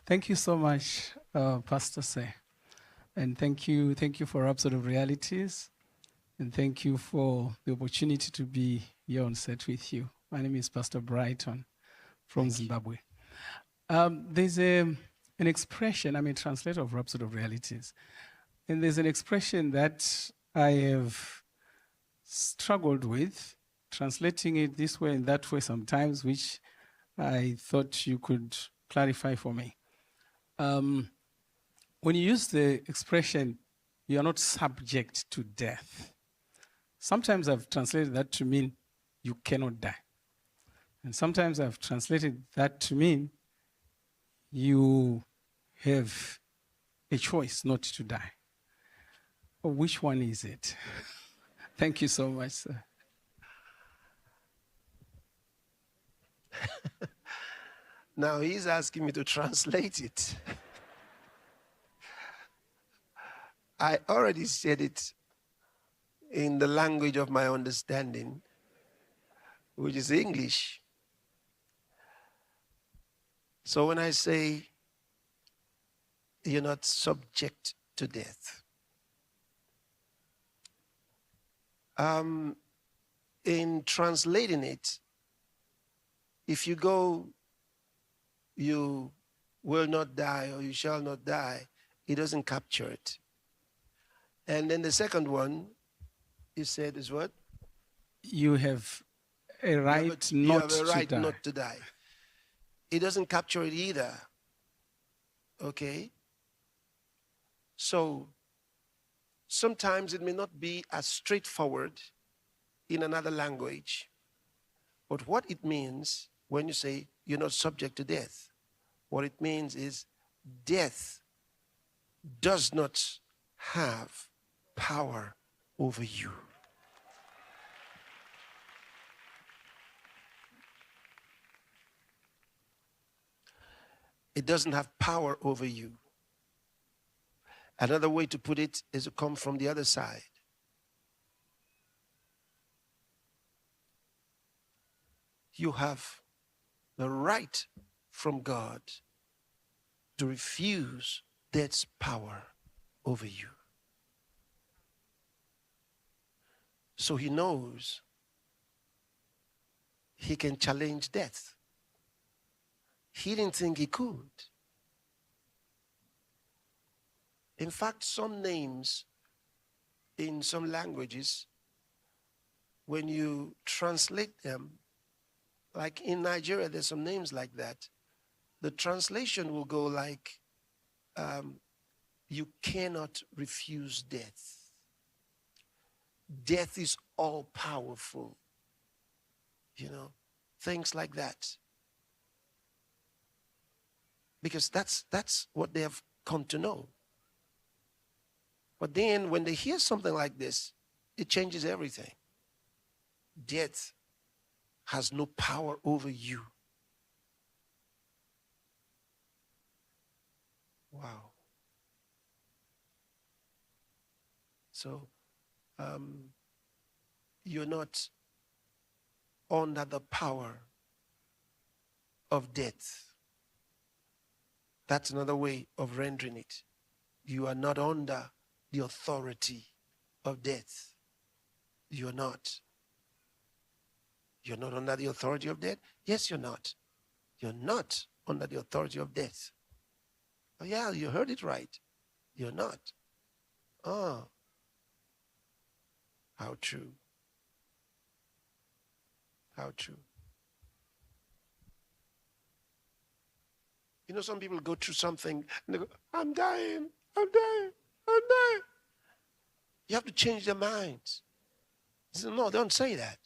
Thank you so much, Pastor Say. And thank you for Rhapsody of Realities. And thank you for the opportunity to be here on set with you. My name is Pastor Brighton from Zimbabwe. There's an expression, I'm a translator of Rhapsody of Realities. And there's an expression that I have struggled with, translating it this way and that way sometimes, which I thought you could clarify for me. When you use the expression, you are not subject to death, sometimes I've translated that to mean you cannot die. And sometimes I've translated that to mean you have a choice not to die. Which one is it? Thank you so much, sir. Now he's asking me to translate it. I already said it in the language of my understanding, which is English. So when I say you're not subject to death, in translating it, if you go, you will not die or you shall not die, it doesn't capture it. And then the second one, you said is what? You have a right not to die. It doesn't capture it either. Okay? So sometimes it may not be as straightforward in another language. But what it means when you say you're not subject to death, what it means is death does not have power over you. It doesn't have power over you. Another way to put it is to come from the other side. You have the right from God to refuse death's power over you. So he knows he can challenge death. He didn't think he could. In fact, some names in some languages, when you translate them, like in Nigeria, there's some names like that. The translation will go like, you cannot refuse death. Death is all powerful. You know, things like that. Because that's what they have come to know. But then when they hear something like this, it changes everything. Death has no power over you. Wow. So, you're not under the power of death. That's another way of rendering it. You are not under the authority of death. You're not. You're not under the authority of death? Yes, you're not. You're not under the authority of death. Oh, yeah, you heard it right. You're not. Oh, how true. How true. You know, some people go through something and they go, I'm dying, I'm dying, I'm dying. You have to change their minds. Say, no, don't say that.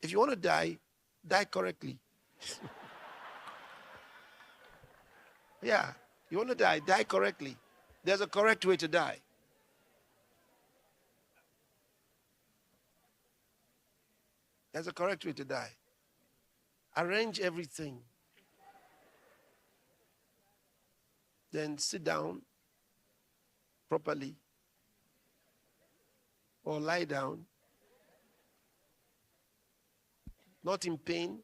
If you want to die, die correctly. Yeah, you want to die, die correctly. There's a correct way to die. There's a correct way to die. Arrange everything. Then sit down properly or lie down, not in pain.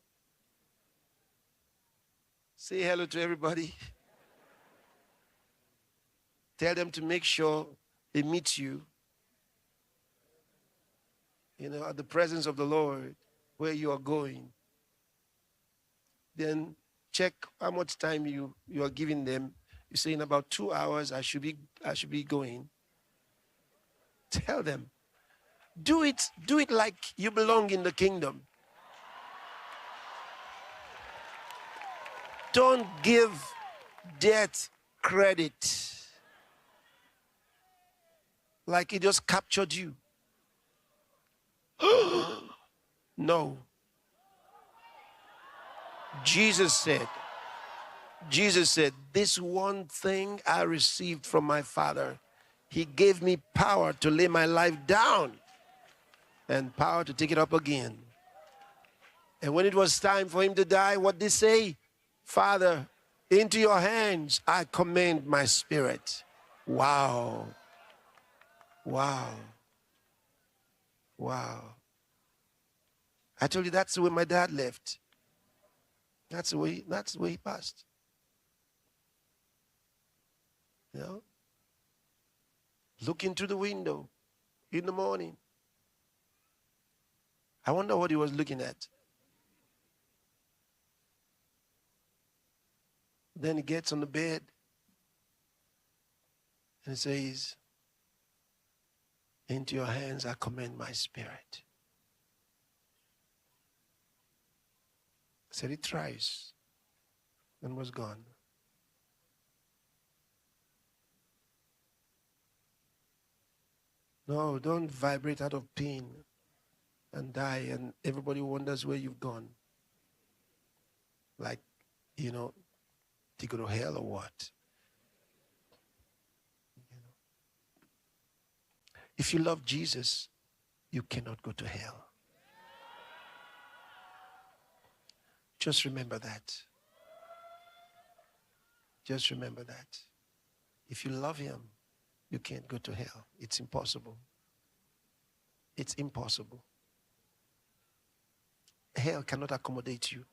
Say hello to everybody. Tell them to make sure they meet you, at the presence of the Lord, where you are going. Then check how much time you are giving them. You say in about 2 hours I should be going. Tell them. Do it like you belong in the kingdom. Don't give death credit like it just captured you. No. Jesus said, this one thing I received from my Father. He gave me power to lay my life down and power to take it up again. And when it was time for him to die, what did he say? Father, into your hands I commend my spirit. Wow. Wow. Wow. I told you that's the way my dad left. That's the way he passed. Looking through the window in the morning. I wonder what he was looking at. Then he gets on the bed and he says, into your hands I commend my spirit. Said it thrice and was gone. No, don't vibrate out of pain and die and everybody wonders where you've gone. Like, to go to hell or what? If you love Jesus, you cannot go to hell. Just remember that. Just remember that. If you love him, you can't go to hell. It's impossible. It's impossible. Hell cannot accommodate you.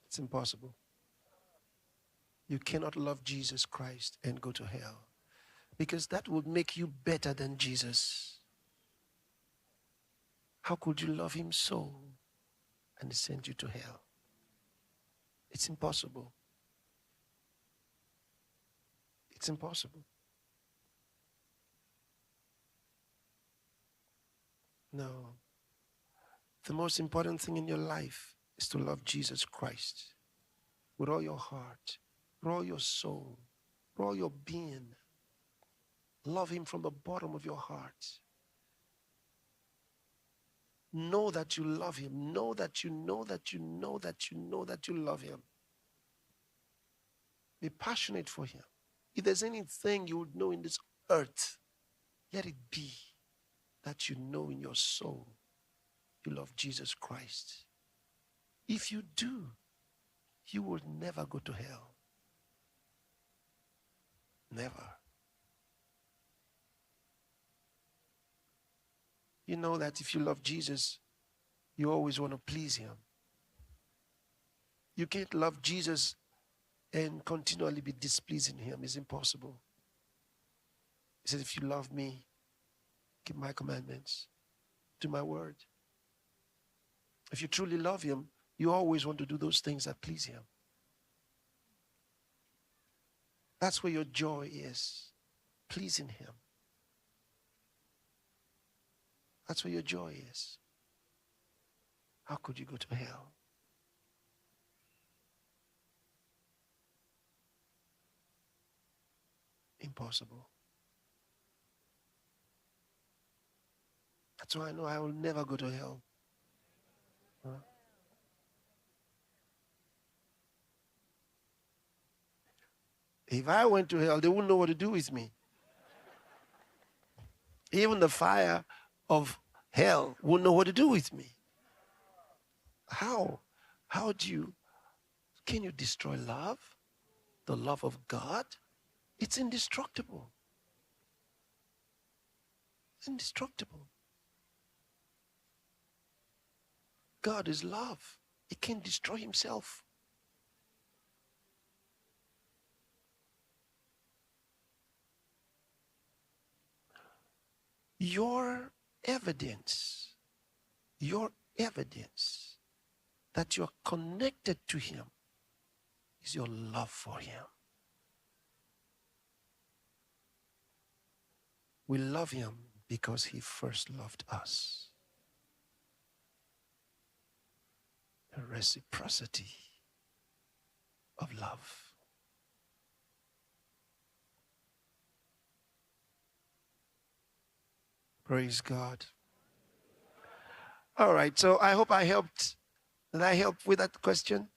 It's impossible. You cannot love Jesus Christ and go to hell, because that would make you better than Jesus. How could you love him so and send you to hell? It's impossible. It's impossible. No. The most important thing in your life is to love Jesus Christ with all your heart, with all your soul, with all your being. Love him from the bottom of your heart. Know that you love him. Know that you know that you know that you know that you love him. Be passionate for him. If there's anything you would know in this earth, let it be that you know in your soul you love Jesus Christ. If you do, you will never go to hell. Never. You know that if you love Jesus, you always want to please him. You can't love Jesus and continually be displeasing him. It's impossible. He says, if you love me, keep my commandments, do my word. If you truly love him, you always want to do those things that please him. That's where your joy is, pleasing him. That's where your joy is. How could you go to hell? Impossible. That's why I know I will never go to hell. Huh? If I went to hell, they wouldn't know what to do with me. Even the fire of hell wouldn't know what to do with me. How? Can you destroy love? The love of God? It's indestructible. Indestructible. God is love. He can't destroy himself. Your evidence that you're connected to him is your love for him. We love him because he first loved us. A reciprocity of love. Praise God. All right, so I hope I helped. Did I help with that question?